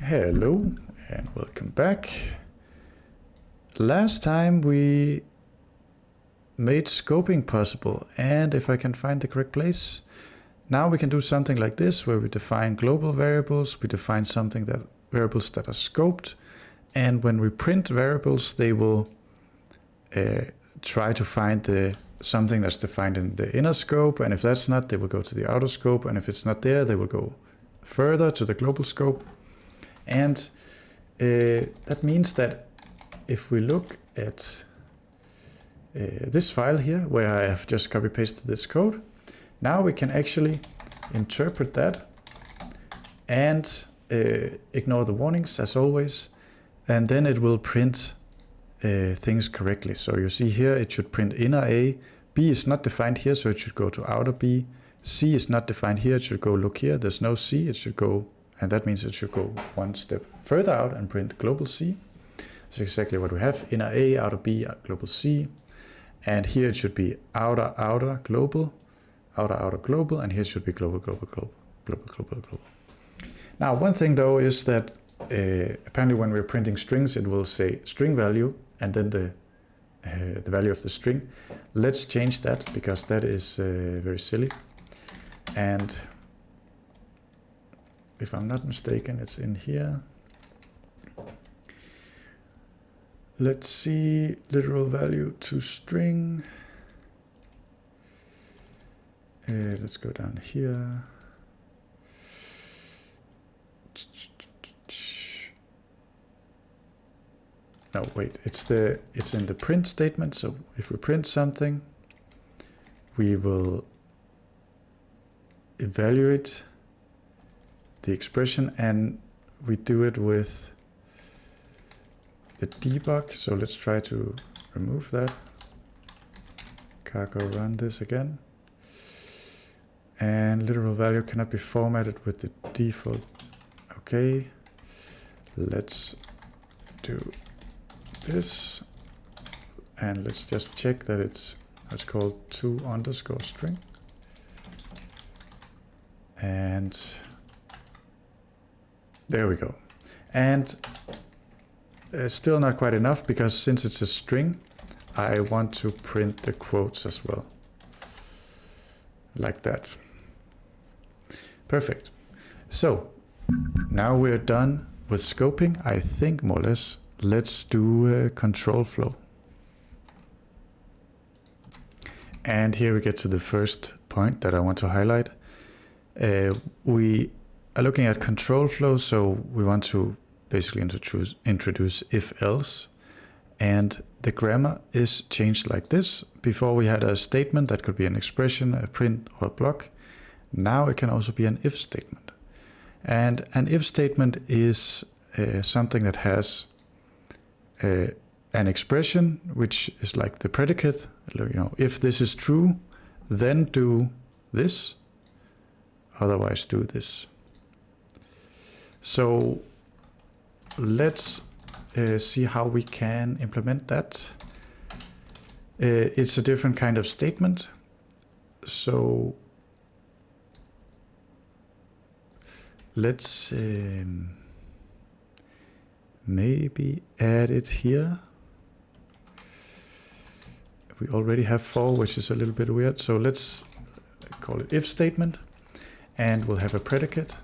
Hello and welcome back. Last time we made scoping possible, and if I can find the correct place, now we can do something like this where we define global variables, we define variables that are scoped, and when we print variables they will try to find something that's defined in the inner scope, and if that's not, they will go to the outer scope, and if it's not there, they will go further to the global scope. And that means that if we look at this file here, where I have just copy pasted this code, now we can actually interpret that and ignore the warnings as always, and then it will print things correctly. So you see here it should print inner A, B is not defined here, so it should go to outer B, C is not defined here, it should go look here, there's no C, it should go, and that means it should go one step further out and print global C. That's exactly what we have, inner A, outer B, global C, and here it should be outer, outer, global, outer, outer, global, and here it should be global, global, global, global, global, global. Now one thing though is that apparently when we're printing strings it will say string value and then the value of the string. Let's change that because that is very silly, and if I'm not mistaken it's in here. Let's see, literal value to string. Let's go down here. No, wait, it's in the print statement. So if we print something, we will evaluate the expression, and we do it with the debug. So let's try to remove that. Cargo run this again. And literal value cannot be formatted with the default. Okay, let's do this, and let's just check that it's called to_string, and there we go. And still not quite enough, because since it's a string I want to print the quotes as well, like that. Perfect. So now we're done with scoping, I think, more or less. Let's do a control flow. And here we get to the first point that I want to highlight. We are looking at control flow, so we want to basically introduce if-else. And the grammar is changed like this. Before we had a statement that could be an expression, a print, or a block. Now it can also be an if statement. And an if statement is something that has an expression which is like the predicate. You know, if this is true, then do this, otherwise do this. So let's see how we can implement that. It's a different kind of statement. So let's maybe add it here. We already have for, which is a little bit weird. So let's call it if statement, and we'll have a predicate,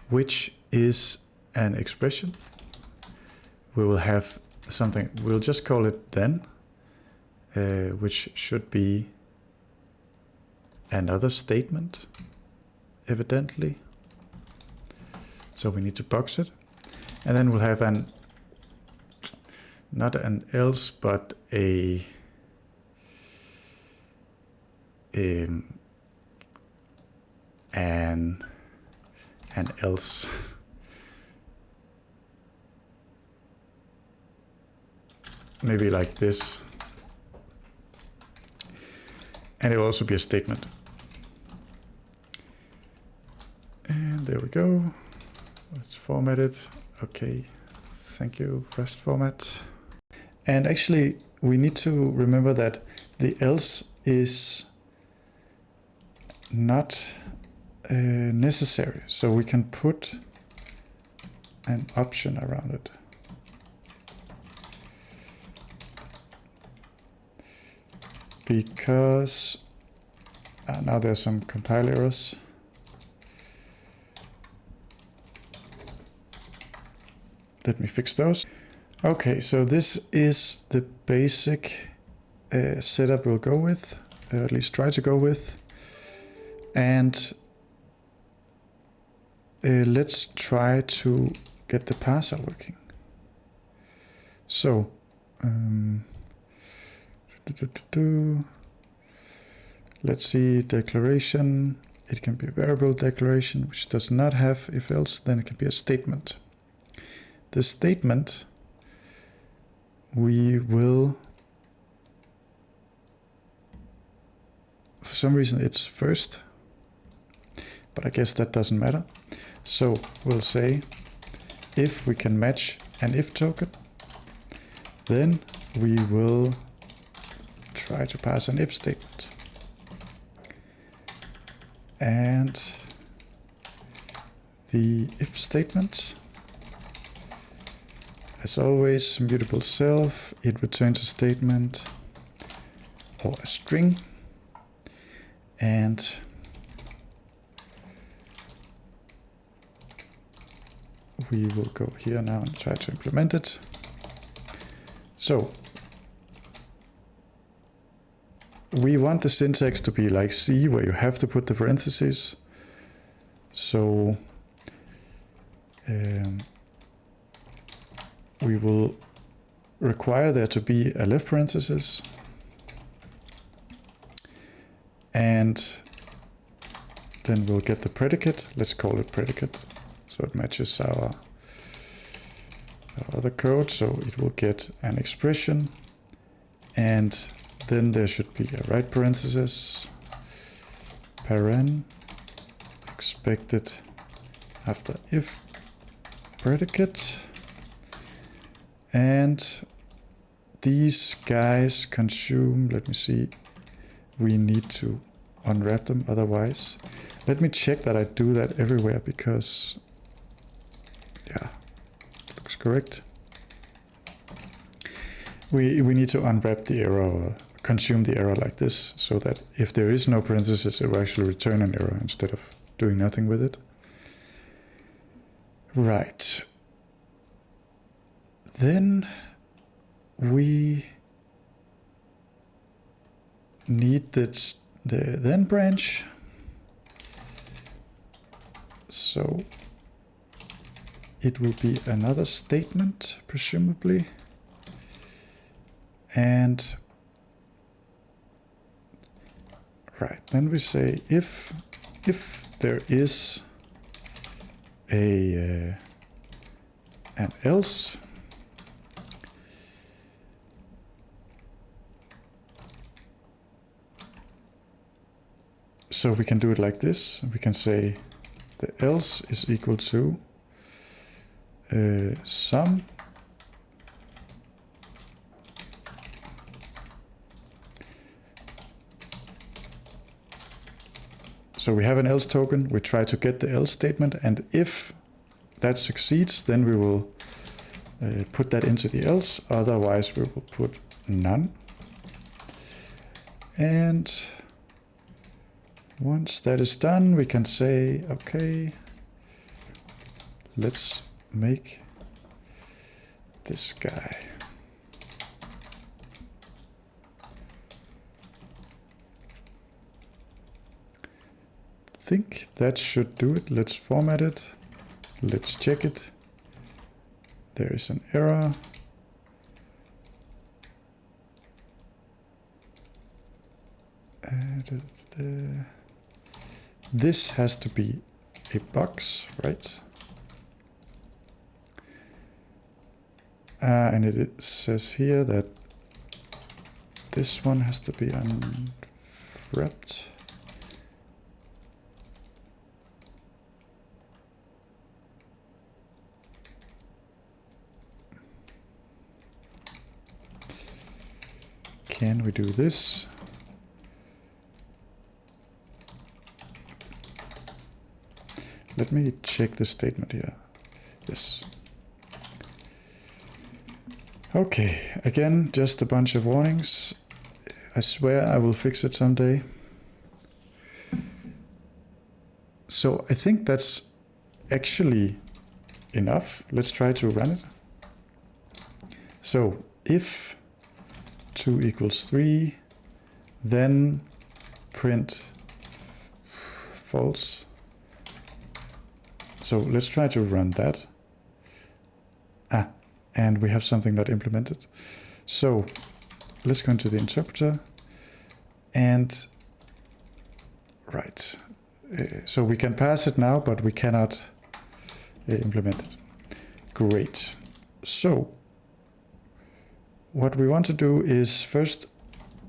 which is an expression. We will have something, we'll just call it then, which should be another statement, evidently. So we need to box it. And then we'll have not an else, but an else. Maybe like this. And it will also be a statement. And there we go. Let's format it. Okay, thank you, Rust format. And actually, we need to remember that the else is not necessary. So we can put an option around it. Because now there's some compile errors. Let me fix those. Okay, so this is the basic setup we'll go with, or at least try to go with. And let's try to get the parser working. So, let's see, declaration. It can be a variable declaration which does not have if else, then it can be a statement. The statement we will, for some reason it's first, but I guess that doesn't matter. So we'll say if we can match an if token, then we will try to pass an if statement. And the if statement, as always, mutable self, it returns a statement or a string. And we will go here now and try to implement it. So we want the syntax to be like C, where you have to put the parentheses. So we will require there to be a left parenthesis, and then we'll get the predicate. Let's call it predicate, so it matches our other code. So it will get an expression, and then there should be a right parenthesis, paren, expected after if predicate. And these guys consume, let me see, we need to unwrap them otherwise. Let me check that I do that everywhere, because yeah, looks correct. We need to unwrap the error or consume the error like this, so that if there is no parenthesis, it will actually return an error instead of doing nothing with it. Right. Then we need the then branch. So it will be another statement, presumably. And right, then we say if there is an else, so we can do it like this. We can say the else is equal to sum so we have an else token, we try to get the else statement, and if that succeeds, then we will put that into the else, otherwise we will put none. And once that is done, we can say, okay, let's make this guy. I think that should do it. Let's format it. Let's check it. There is an error. This has to be a box, right? And it says here that this one has to be unwrapped. Can we do this? Let me check the statement here. Yes, Okay, again, just a bunch of warnings. I swear I will fix it someday. So I think that's actually enough. Let's try to run it. So if 2 equals 3, then print false. So let's try to run that. And we have something not implemented. So let's go into the interpreter and right. So we can pass it now, but we cannot implement it. Great. So what we want to do is first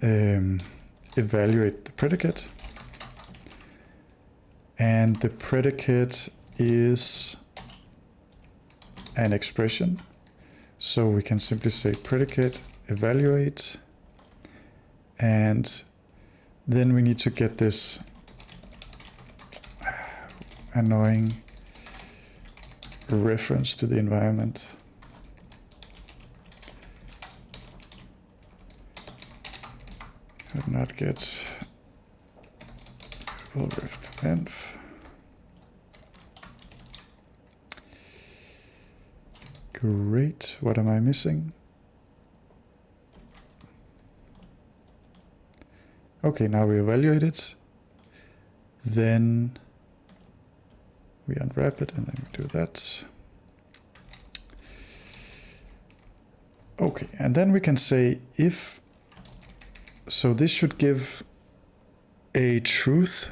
evaluate the predicate. And the predicate is an expression. So we can simply say predicate evaluate, and then we need to get this annoying reference to the environment. Could not get rift env. Great, what am I missing? Okay, now we evaluate it. Then we unwrap it and then we do that. Okay, and then we can say if, so this should give a truth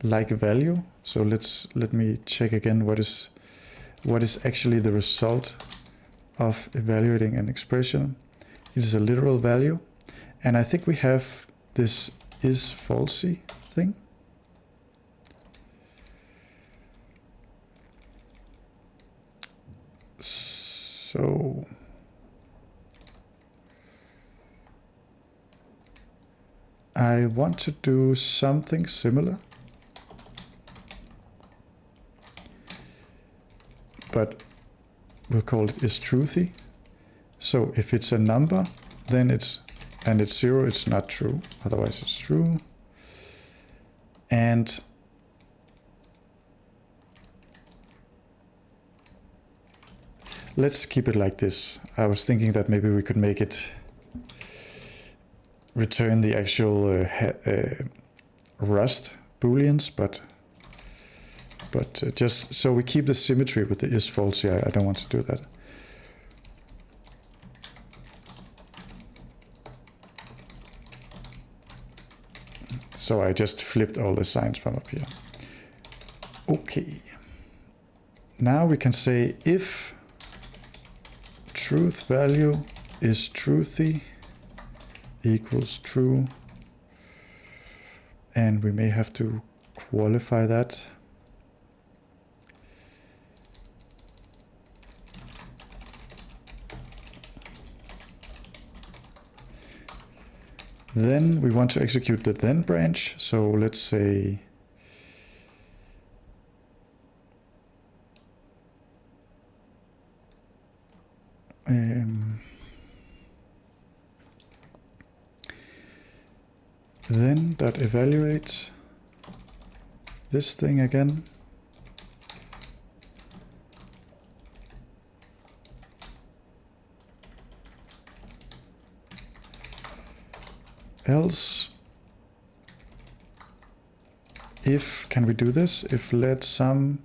like value. So let me check again what is actually the result of evaluating an expression. It is a literal value. And I think we have this is falsy thing. So I want to do something similar. But we'll call it is truthy. So if it's a number, then it's 0, it's not true. Otherwise it's true. And let's keep it like this. I was thinking that maybe we could make it return the actual Rust booleans, but just so we keep the symmetry with the is falsy, I don't want to do that. So I just flipped all the signs from up here. Okay. Now we can say if truth value is truthy equals true, and we may have to qualify that. Then we want to execute the then branch. So let's say then dot evaluate this thing again. Else, if, can we do this? If let some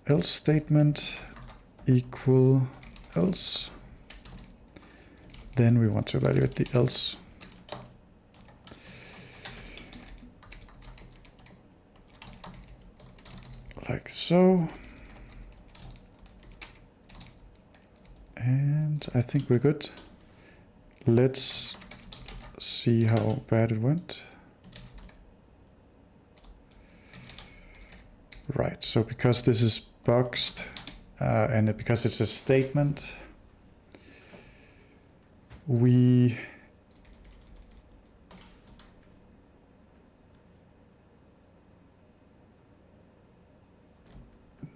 else statement equal else, then we want to evaluate the else. Like so. And I think we're good. Let's see how bad it went. Right, so because this is boxed and because it's a statement, we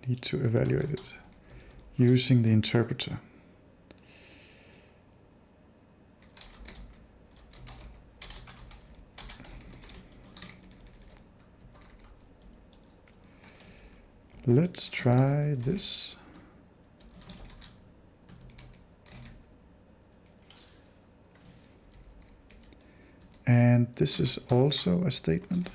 need to evaluate it. using the interpreter. Let's try this. And this is also a statement.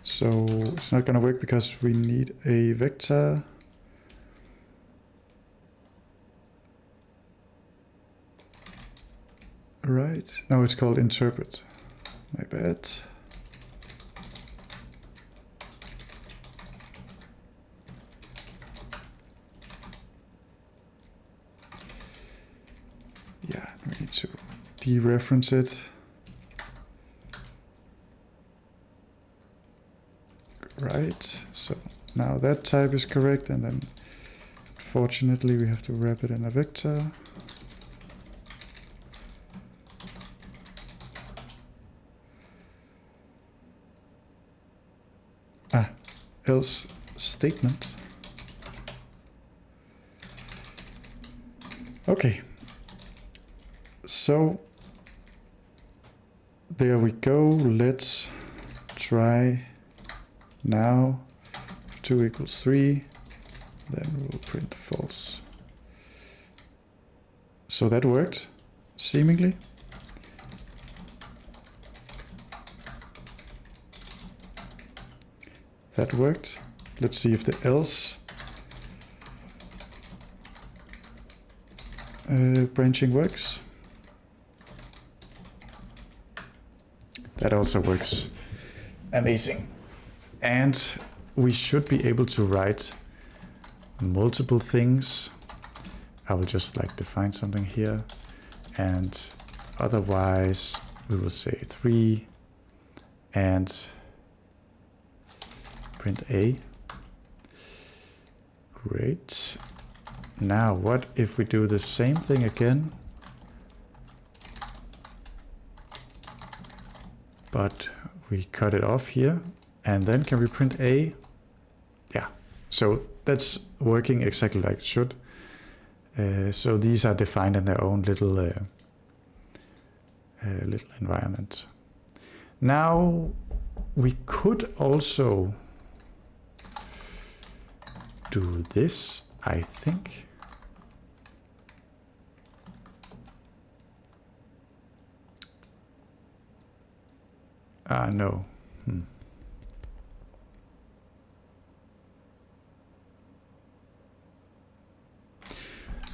So it's not going to work because we need a vector. Right. No, it's called interpret. My bad. Yeah, we need to dereference it. Right. So now that type is correct, and then fortunately we have to wrap it in a vector. Else statement. Okay. So there we go. Let's try now. If 2 equals 3, then we'll print false. So that worked, seemingly. That worked. Let's see if the else branching works. That also works. Amazing. And we should be able to write multiple things. I will just like define something here, and otherwise we will say 3 and print A. Great. Now what if we do the same thing again, but we cut it off here, and then can we print A? Yeah, so that's working exactly like it should. So these are defined in their own little little environment. Now we could also do this, I think. No.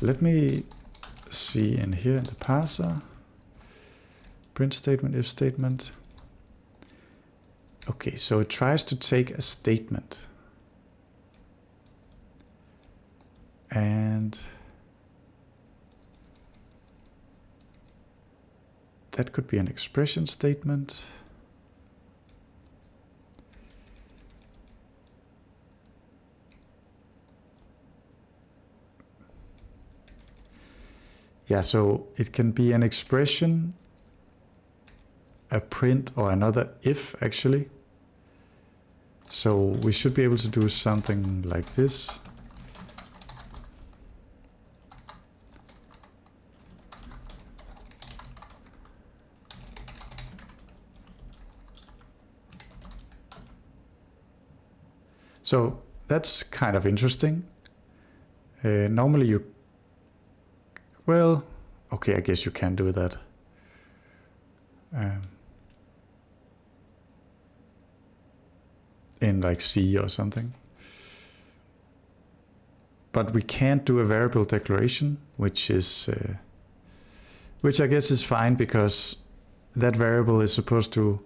Let me see in here in the parser. Print statement, if statement. Okay, so it tries to take a statement. And that could be an expression statement. Yeah, so it can be an expression, a print, or another if, actually. So we should be able to do something like this. So that's kind of interesting. Normally you, well, okay, I guess you can do that. In like C or something. But we can't do a variable declaration, which is, which I guess is fine, because that variable is supposed to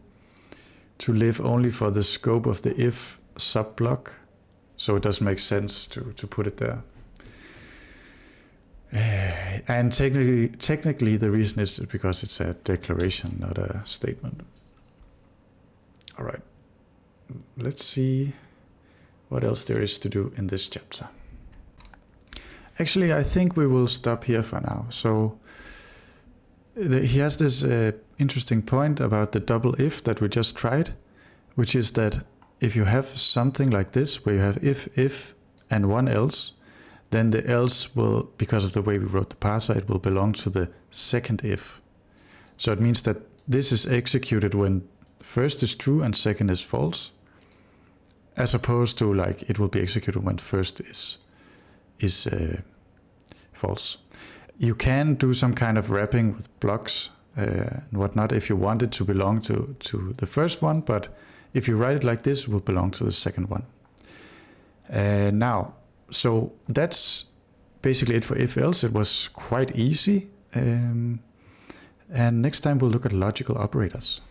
live only for the scope of the if subblock. So it doesn't make sense to put it there. And technically the reason is because it's a declaration, not a statement. All right. Let's see what else there is to do in this chapter. Actually, I think we will stop here for now. So he has this interesting point about the double if that we just tried, which is that if you have something like this, where you have if, and one else, then the else will, because of the way we wrote the parser, it will belong to the second if. So it means that this is executed when first is true and second is false, as opposed to like it will be executed when first is false. You can do some kind of wrapping with blocks and whatnot if you want it to belong to the first one, but if you write it like this, it will belong to the second one. Now, so that's basically it for if-else. It was quite easy. And next time we'll look at logical operators.